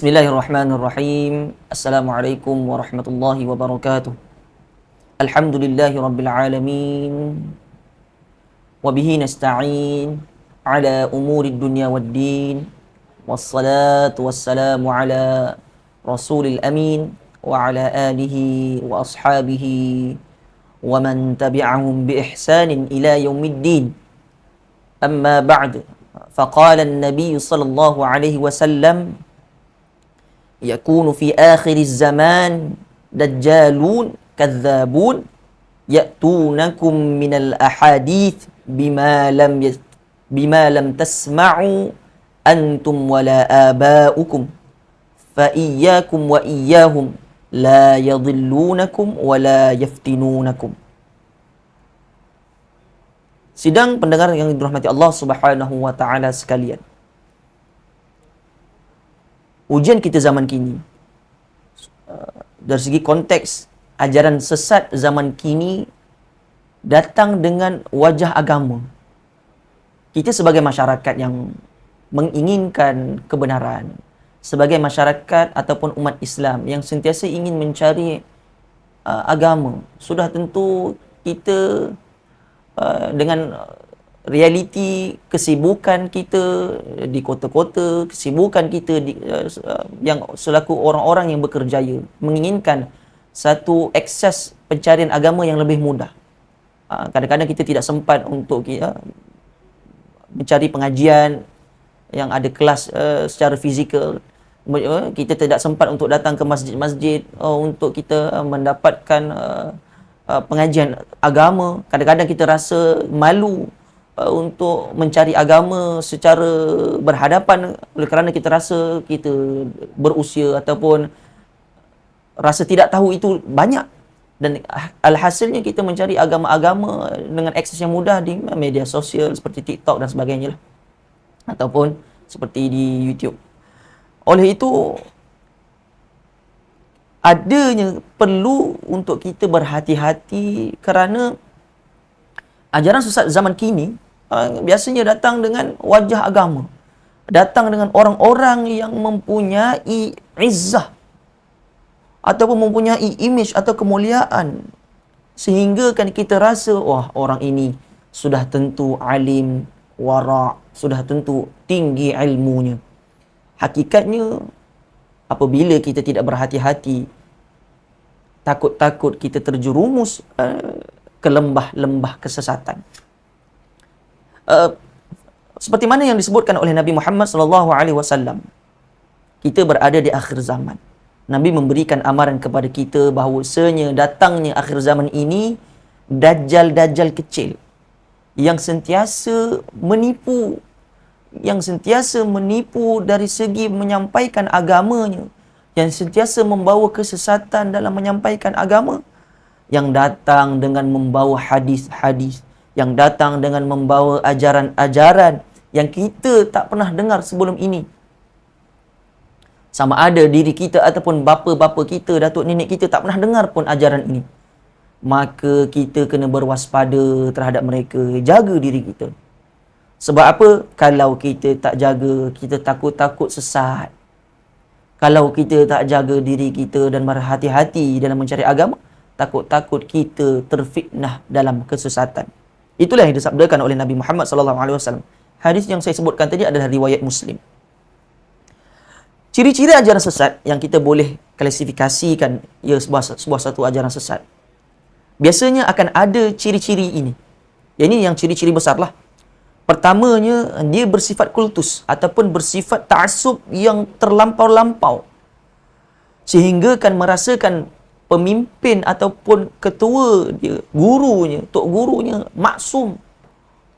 Bismillahirrahmanirrahim. Assalamualaikum warahmatullahi wabarakatuh. Alhamdulillahi rabbil alamin. Wabihi nasta'in ala umuri dunya waddin. Wassalatu wassalamu ala rasulil amin wa ala alihi wa ashabihi wa man tabi'ahum bi ihsanin ila yaumiddin. Amma ba'd. Faqala an-nabiy sallallahu alaihi wasallam yakunu fi akhir zaman dajjalun kadzabun ya'tunakum minal ahadith bima lam tasma'u antum wala aba'ukum fa iyyakum wa iyyahum la yadhillunakum wala yaftinunakum. Sidang pendengar yang dirahmati Allah Subhanahu wa taala sekalian, ujian kita zaman kini, dari segi konteks ajaran sesat zaman kini datang dengan wajah agama. Kita sebagai masyarakat yang menginginkan kebenaran, sebagai masyarakat ataupun umat Islam yang sentiasa ingin mencari agama, sudah tentu kita dengan realiti kesibukan kita di kota-kota, kesibukan kita yang selaku orang-orang yang berkerjaya, menginginkan satu akses pencarian agama yang lebih mudah. Kadang-kadang kita tidak sempat untuk mencari pengajian yang ada kelas secara fizikal. Kita tidak sempat untuk datang ke masjid-masjid untuk kita mendapatkan pengajian agama. Kadang-kadang kita rasa malu untuk mencari agama secara berhadapan oleh kerana kita rasa kita berusia ataupun rasa tidak tahu itu banyak, dan alhasilnya kita mencari agama-agama dengan akses yang mudah di media sosial seperti TikTok dan sebagainya lah, ataupun seperti di YouTube. Oleh itu adanya perlu untuk kita berhati-hati kerana ajaran sesat zaman kini biasanya datang dengan wajah agama, datang dengan orang-orang yang mempunyai izzah ataupun mempunyai imej atau kemuliaan, sehingga kan kita rasa wah, orang ini sudah tentu alim, wara', sudah tentu tinggi ilmunya. Hakikatnya apabila kita tidak berhati-hati, takut-takut kita terjerumus ke lembah-lembah kesesatan. Seperti mana yang disebutkan oleh Nabi Muhammad SAW, kita berada di akhir zaman. Nabi memberikan amaran kepada kita bahawasanya datangnya akhir zaman ini dajjal-dajjal kecil yang sentiasa menipu, dari segi menyampaikan agamanya, yang sentiasa membawa kesesatan dalam menyampaikan agama, yang datang dengan membawa hadis-hadis, yang datang dengan membawa ajaran-ajaran yang kita tak pernah dengar sebelum ini. Sama ada diri kita ataupun bapa-bapa kita, datuk nenek kita tak pernah dengar pun ajaran ini. Maka kita kena berwaspada terhadap mereka, jaga diri kita. Sebab apa? Kalau kita tak jaga, kita takut-takut sesat. Kalau kita tak jaga diri kita dan berhati-hati dalam mencari agama, takut-takut kita terfitnah dalam kesesatan. Itulah yang disabdakan oleh Nabi Muhammad SAW. Hadis yang saya sebutkan tadi adalah riwayat Muslim. Ciri-ciri ajaran sesat yang kita boleh klasifikasikan sebuah satu ajaran sesat, biasanya akan ada ciri-ciri ini. Ini yang ciri-ciri besar lah. Pertamanya, dia bersifat kultus ataupun bersifat ta'assub yang terlampau-lampau, sehingga kan merasakan pemimpin ataupun ketua dia, gurunya, tok gurunya maksum,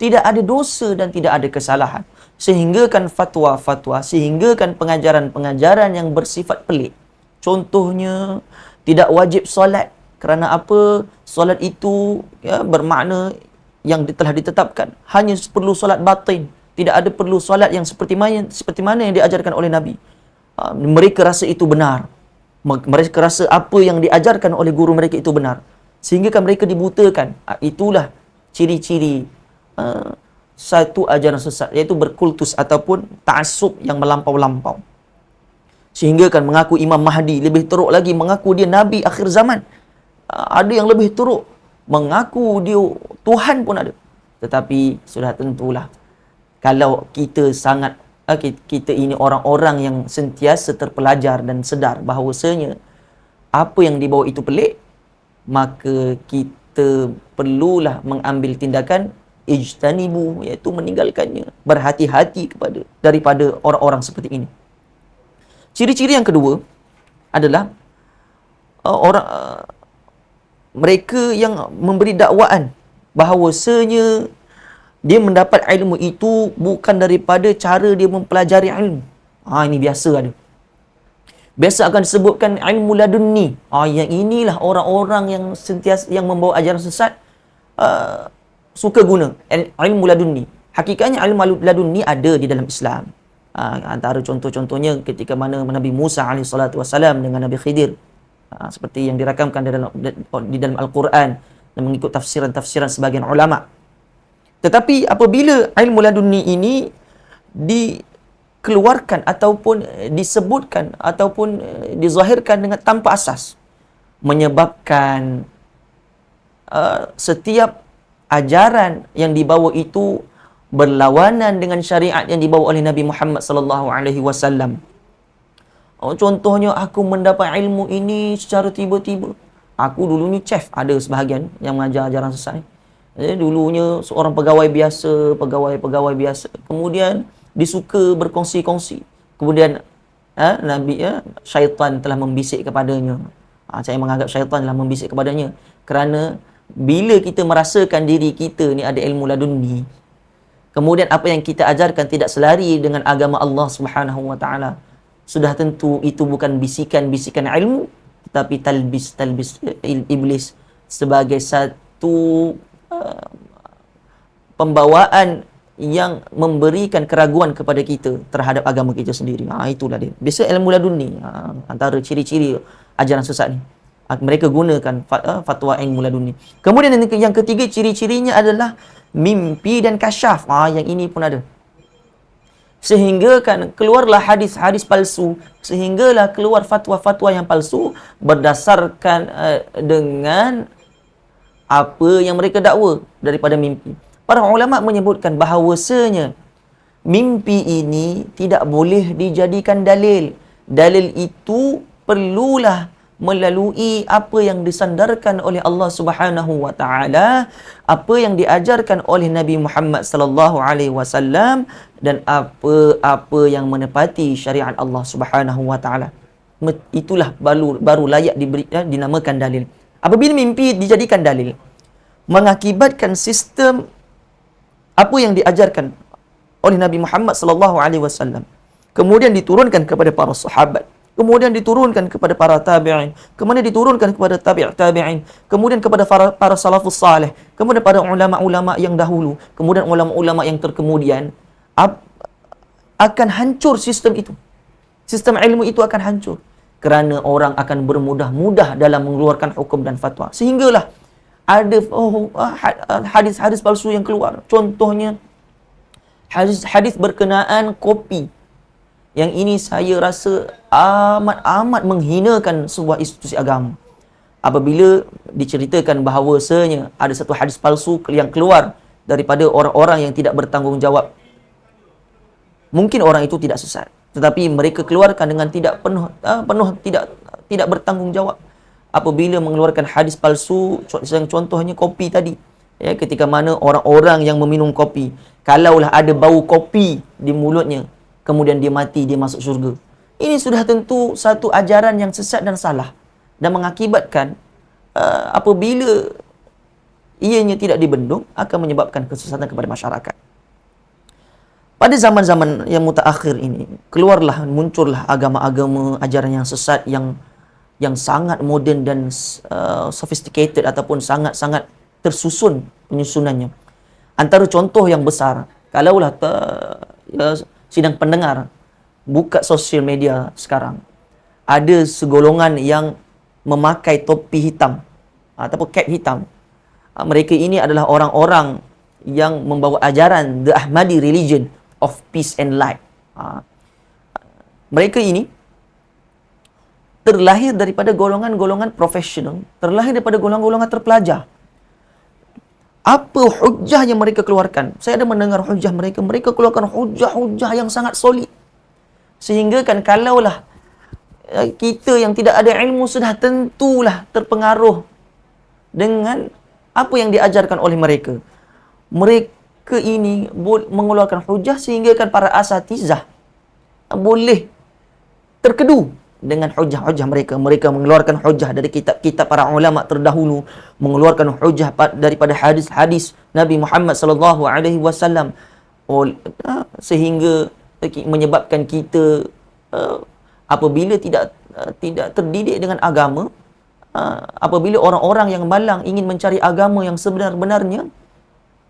tidak ada dosa dan tidak ada kesalahan, sehingga kan fatwa-fatwa, sehingga kan pengajaran-pengajaran yang bersifat pelik. Contohnya, tidak wajib solat. Kerana apa? Solat itu bermakna yang telah ditetapkan hanya perlu solat batin, tidak ada perlu solat yang seperti mana yang diajarkan oleh Nabi. Mereka rasa itu benar, mereka rasa apa yang diajarkan oleh guru mereka itu benar, sehingga kan mereka dibutakan. Itulah ciri-ciri satu ajaran sesat, iaitu berkultus ataupun ta'assub yang melampau-lampau. Sehingga kan mengaku Imam Mahdi, lebih teruk lagi mengaku dia Nabi akhir zaman. Ada yang lebih teruk, mengaku dia Tuhan pun ada. Tetapi sudah tentulah, kalau kita sangat kita ini orang-orang yang sentiasa terpelajar dan sedar bahawasanya apa yang dibawa itu pelik, maka kita perlulah mengambil tindakan ijtanibu, iaitu meninggalkannya, berhati-hati daripada orang-orang seperti ini. Ciri-ciri yang kedua adalah mereka yang memberi dakwaan bahawasanya dia mendapat ilmu itu bukan daripada cara dia mempelajari ilmu. Ini biasa ada. Biasa akan disebutkan ilmu ladunni. Yang inilah orang-orang yang sentiasa yang membawa ajaran sesat suka guna ilmu ladunni. Hakikatnya ilmu ladunni ada di dalam Islam. Antara contoh-contohnya ketika mana Nabi Musa AS dengan Nabi Khidir, seperti yang dirakamkan di dalam Al-Quran dan mengikut tafsiran-tafsiran sebagian ulama. Tetapi apabila ilmu ladunni ini dikeluarkan ataupun disebutkan ataupun dizahirkan dengan tanpa asas, menyebabkan setiap ajaran yang dibawa itu berlawanan dengan syariat yang dibawa oleh Nabi Muhammad sallallahu alaihi wasallam. Contohnya, aku mendapat ilmu ini secara tiba-tiba. Aku dulunya chef, ada sebahagian yang mengajar ajaran sesat. Dulunya seorang pegawai biasa. Kemudian disuka berkongsi-kongsi. Kemudian syaitan telah membisik kepadanya. Saya menganggap syaitan telah membisik kepadanya. Kerana bila kita merasakan diri kita ni ada ilmu ladunni, kemudian apa yang kita ajarkan tidak selari dengan agama Allah Subhanahu wa taala, sudah tentu itu bukan bisikan-bisikan ilmu, tetapi talbis iblis sebagai satu pembawaan yang memberikan keraguan kepada kita terhadap agama kita sendiri. Itulah dia. Biasa ilmu ladunni, antara ciri-ciri ajaran sesat ni. Mereka gunakan fatwa ilmu ladunni. Kemudian yang ketiga, ciri-cirinya adalah mimpi dan kasyaf. Yang ini pun ada. Sehingga kan keluarlah hadis-hadis palsu, sehinggalah keluar fatwa-fatwa yang palsu berdasarkan dengan apa yang mereka dakwa daripada mimpi. Para ulama menyebutkan bahawasanya mimpi ini tidak boleh dijadikan dalil. Dalil itu perlulah melalui apa yang disandarkan oleh Allah Subhanahu wa taala, apa yang diajarkan oleh Nabi Muhammad sallallahu alaihi wasallam, dan apa yang menepati syariat Allah Subhanahu wa taala. Itulah baru layak dinamakan dalil. Apabila mimpi dijadikan dalil, mengakibatkan sistem apa yang diajarkan oleh Nabi Muhammad sallallahu alaihi wasallam kemudian diturunkan kepada para sahabat, kemudian diturunkan kepada para tabi'in, kemudian diturunkan kepada tabi'in, kemudian kepada para salafus salih, kemudian pada ulama-ulama yang dahulu, kemudian ulama-ulama yang terkemudian, akan hancur sistem itu. Sistem ilmu itu akan hancur kerana orang akan bermudah-mudah dalam mengeluarkan hukum dan fatwa. Sehinggalah ada hadis-hadis palsu yang keluar. Contohnya hadis berkenaan kopi. Yang ini saya rasa amat menghinakan sebuah institusi agama. Apabila diceritakan bahawasanya ada satu hadis palsu yang keluar daripada orang-orang yang tidak bertanggungjawab. Mungkin orang itu tidak sesat, tetapi mereka keluarkan dengan tidak tidak bertanggungjawab. Apabila mengeluarkan hadis palsu, contohnya kopi tadi. Ketika mana orang-orang yang meminum kopi, kalaulah ada bau kopi di mulutnya, kemudian dia mati, dia masuk syurga. Ini sudah tentu satu ajaran yang sesat dan salah, dan mengakibatkan apabila ianya tidak dibendung, akan menyebabkan kesesatan kepada masyarakat. Pada zaman-zaman yang mutaakhir ini, muncullah agama-agama ajaran yang sesat yang sangat moden dan sophisticated ataupun sangat-sangat tersusun penyusunannya. Antara contoh yang besar, kalaulah sidang pendengar buka sosial media sekarang, ada segolongan yang memakai topi hitam ataupun cap hitam. Mereka ini adalah orang-orang yang membawa ajaran The Ahmadi Religion of Peace and Light. Mereka ini terlahir daripada golongan-golongan profesional, terlahir daripada golongan-golongan terpelajar. Apa hujah yang mereka keluarkan? Saya ada mendengar hujah mereka. Mereka keluarkan hujah-hujah yang sangat solid. Sehingga kan kalaulah kita yang tidak ada ilmu sudah tentulah terpengaruh dengan apa yang diajarkan oleh mereka. Mereka ini mengeluarkan hujah sehingga kan para asatizah boleh terkedu dengan hujah-hujah mereka. Mereka mengeluarkan hujah dari kitab-kitab para ulama terdahulu, mengeluarkan hujah daripada hadis-hadis Nabi Muhammad sallallahu alaihi wasallam, sehingga menyebabkan kita apabila tidak terdidik dengan agama, apabila orang-orang yang malang ingin mencari agama yang sebenar-benarnya,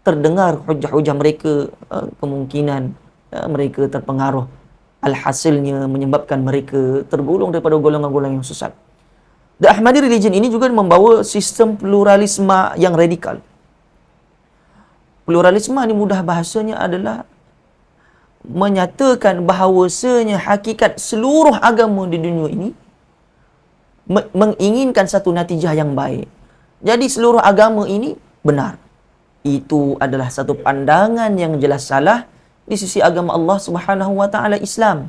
terdengar hujah-hujah mereka, kemungkinan mereka terpengaruh. Alhasilnya menyebabkan mereka tergolong daripada golongan-golongan yang sesat. The Ahmadi religion ini juga membawa sistem pluralisme yang radikal. Pluralisme ini mudah bahasanya adalah menyatakan bahawasanya hakikat seluruh agama di dunia ini menginginkan satu natijah yang baik. Jadi seluruh agama ini benar. Itu adalah satu pandangan yang jelas salah di sisi agama Allah Subhanahu wa taala Islam.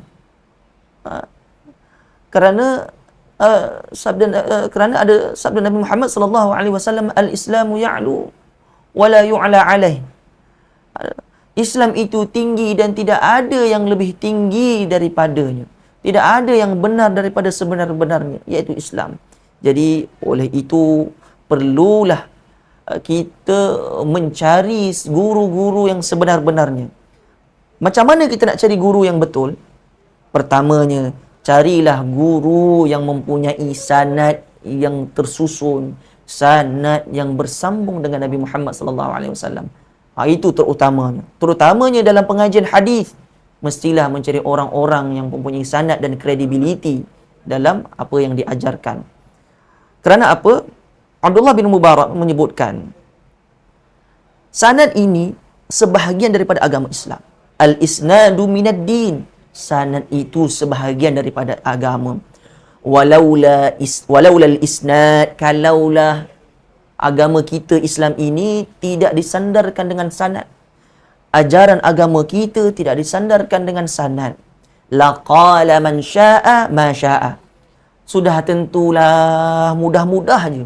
Kerana ada sabda Nabi Muhammad sallallahu alaihi wasallam, al-Islamu ya'lu wa la yu'la alaih. Islam itu tinggi dan tidak ada yang lebih tinggi daripadanya. Tidak ada yang benar daripada sebenar-benarnya, iaitu Islam. Jadi oleh itu perlulah kita mencari guru-guru yang sebenar-benarnya. Macam mana kita nak cari guru yang betul? Pertamanya, carilah guru yang mempunyai sanad yang tersusun, sanad yang bersambung dengan Nabi Muhammad sallallahu alaihi wasallam. Itu terutamanya. Terutamanya dalam pengajian hadis, mestilah mencari orang-orang yang mempunyai sanad dan kredibiliti dalam apa yang diajarkan. Kerana apa? Abdullah bin Mubarak menyebutkan, sanad ini sebahagian daripada agama Islam. Al-isnadu minad din. Sanad itu sebahagian daripada agama. Walaula al-isnad, kalaulah agama kita Islam ini tidak disandarkan dengan sanad, ajaran agama kita tidak disandarkan dengan sanad, laqala man syaa ma syaa. Sudah tentulah mudah-mudah je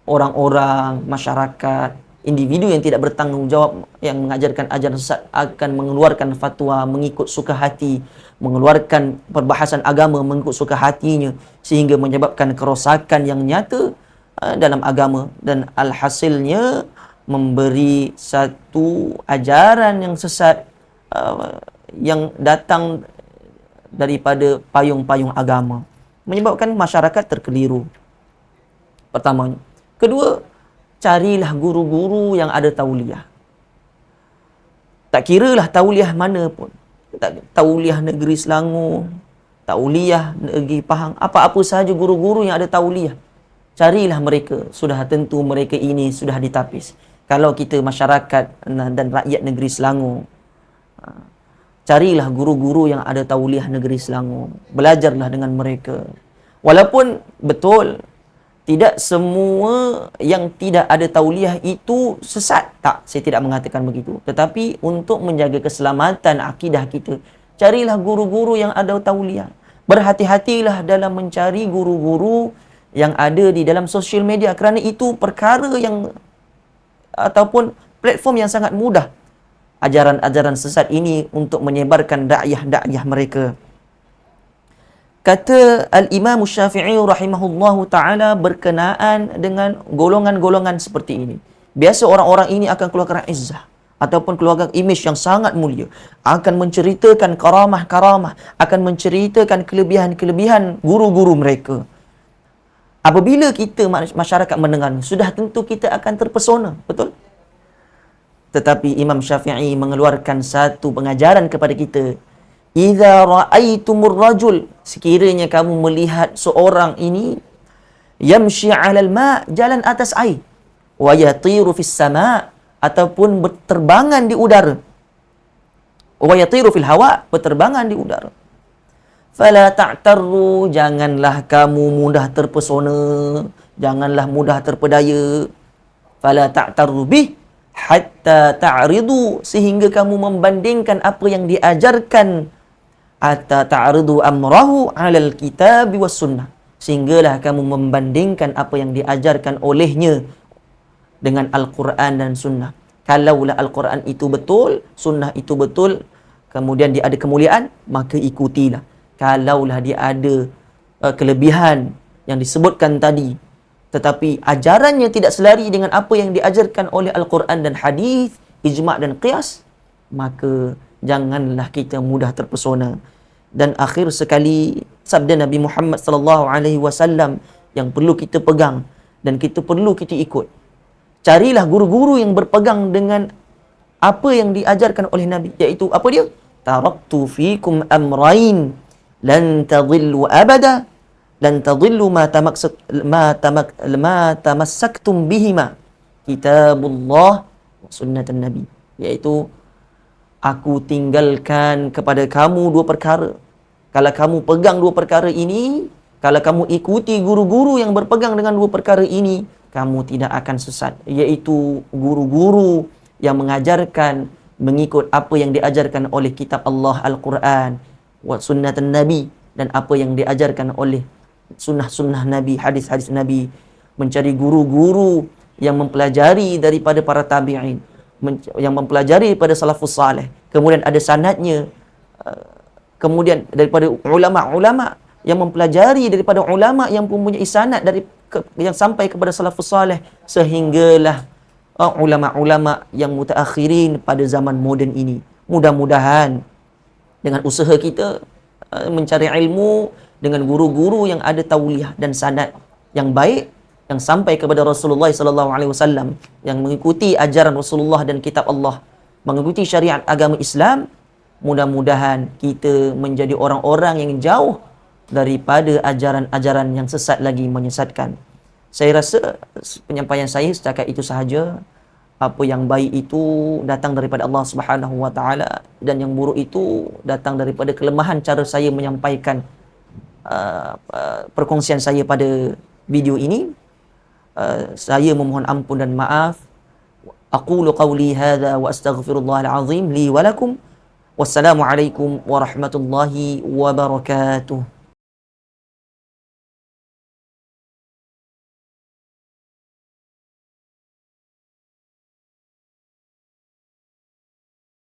orang-orang, masyarakat, individu yang tidak bertanggungjawab yang mengajarkan ajaran sesat akan mengeluarkan fatwa mengikut suka hati, mengeluarkan perbahasan agama mengikut suka hatinya, sehingga menyebabkan kerosakan yang nyata dalam agama, dan alhasilnya memberi satu ajaran yang sesat yang datang daripada payung-payung agama, menyebabkan masyarakat terkeliru. Pertamanya. Kedua, carilah guru-guru yang ada tauliah. Tak kiralah tauliah mana pun. Tauliah negeri Selangor, tauliah negeri Pahang, apa-apa sahaja guru-guru yang ada tauliah. Carilah mereka. Sudah tentu mereka ini sudah ditapis. Kalau kita masyarakat dan rakyat negeri Selangor, carilah guru-guru yang ada tauliah negeri Selangor. Belajarlah dengan mereka. Walaupun betul, tidak semua yang tidak ada tauliah itu sesat. Tak, saya tidak mengatakan begitu. Tetapi untuk menjaga keselamatan akidah kita, carilah guru-guru yang ada tauliah. Berhati-hatilah dalam mencari guru-guru yang ada di dalam sosial media, kerana itu perkara yang ataupun platform yang sangat mudah ajaran-ajaran sesat ini untuk menyebarkan dakwah-dakwah mereka. Kata Al-Imam Syafi'i rahimahullahu ta'ala berkenaan dengan golongan-golongan seperti ini. Biasa orang-orang ini akan keluarkan izzah ataupun keluarkan imej yang sangat mulia. Akan menceritakan karamah-karamah. Akan menceritakan kelebihan-kelebihan guru-guru mereka. Apabila kita masyarakat mendengar, sudah tentu kita akan terpesona. Betul? Tetapi Imam Syafi'i mengeluarkan satu pengajaran kepada kita. Idza ra'aitumur rajul, sekiranya kamu melihat seorang ini yamshi 'alal ma', jalan atas air, wa yatiru fis sama', ataupun berterbangan di udara, wa yatiru fil hawa', berterbangan di udara, Fala ta'tarru, janganlah kamu mudah terpesona, janganlah mudah terpedaya. Fala ta'tarru bih hatta ta'ridu, sehingga kamu membandingkan apa yang diajarkan, hatta ta'ridu amrahu 'alal kitab was sunnah, sehinggalah kamu membandingkan apa yang diajarkan olehnya dengan Al-Quran dan Sunnah. Kalaulah Al-Quran itu betul, Sunnah itu betul, kemudian dia ada kemuliaan, maka ikutilah. Kalaulah dia ada kelebihan yang disebutkan tadi, tetapi ajarannya tidak selari dengan apa yang diajarkan oleh Al-Quran dan hadis, ijma' dan qiyas, maka janganlah kita mudah terpesona. Dan akhir sekali, sabda Nabi Muhammad sallallahu alaihi wasallam yang perlu kita pegang dan kita perlu kita ikut. Carilah guru-guru yang berpegang dengan apa yang diajarkan oleh Nabi, iaitu apa dia? Taraktu fikum amrain lan tadhillu abada, lan tadhillu ma tamassaktum bihima, kitabullah wa sunnatan nabi, iaitu aku tinggalkan kepada kamu dua perkara. Kalau kamu pegang dua perkara ini, kalau kamu ikuti guru-guru yang berpegang dengan dua perkara ini, kamu tidak akan sesat. Iaitu guru-guru yang mengajarkan mengikut apa yang diajarkan oleh kitab Allah Al-Quran wa sunnatan Nabi, dan apa yang diajarkan oleh sunnah-sunnah Nabi, hadis-hadis Nabi. Mencari guru-guru yang mempelajari daripada para tabi'in, yang mempelajari daripada salafus salih, kemudian ada sanadnya, kemudian daripada ulama-ulama yang mempelajari daripada ulama yang mempunyai sanad yang sampai kepada salafus salih, sehinggalah ulama-ulama yang mutaakhirin pada zaman moden ini. Mudah-mudahan dengan usaha kita mencari ilmu dengan guru-guru yang ada tauliah dan sanad yang baik, yang sampai kepada Rasulullah sallallahu alaihi wasallam, yang mengikuti ajaran Rasulullah dan kitab Allah, mengikuti syariat agama Islam, mudah-mudahan kita menjadi orang-orang yang jauh daripada ajaran-ajaran yang sesat lagi menyesatkan. Saya rasa penyampaian saya setakat itu sahaja. Apa yang baik itu datang daripada Allah Subhanahu wa taala, dan yang buruk itu datang daripada kelemahan cara saya menyampaikan perkongsian saya pada video ini. Saya memohon ampun dan maaf. Aqulu qawli hadza wa astaghfirullahal azim li wa lakum. Wassalamualaikum warahmatullahi wabarakatuh.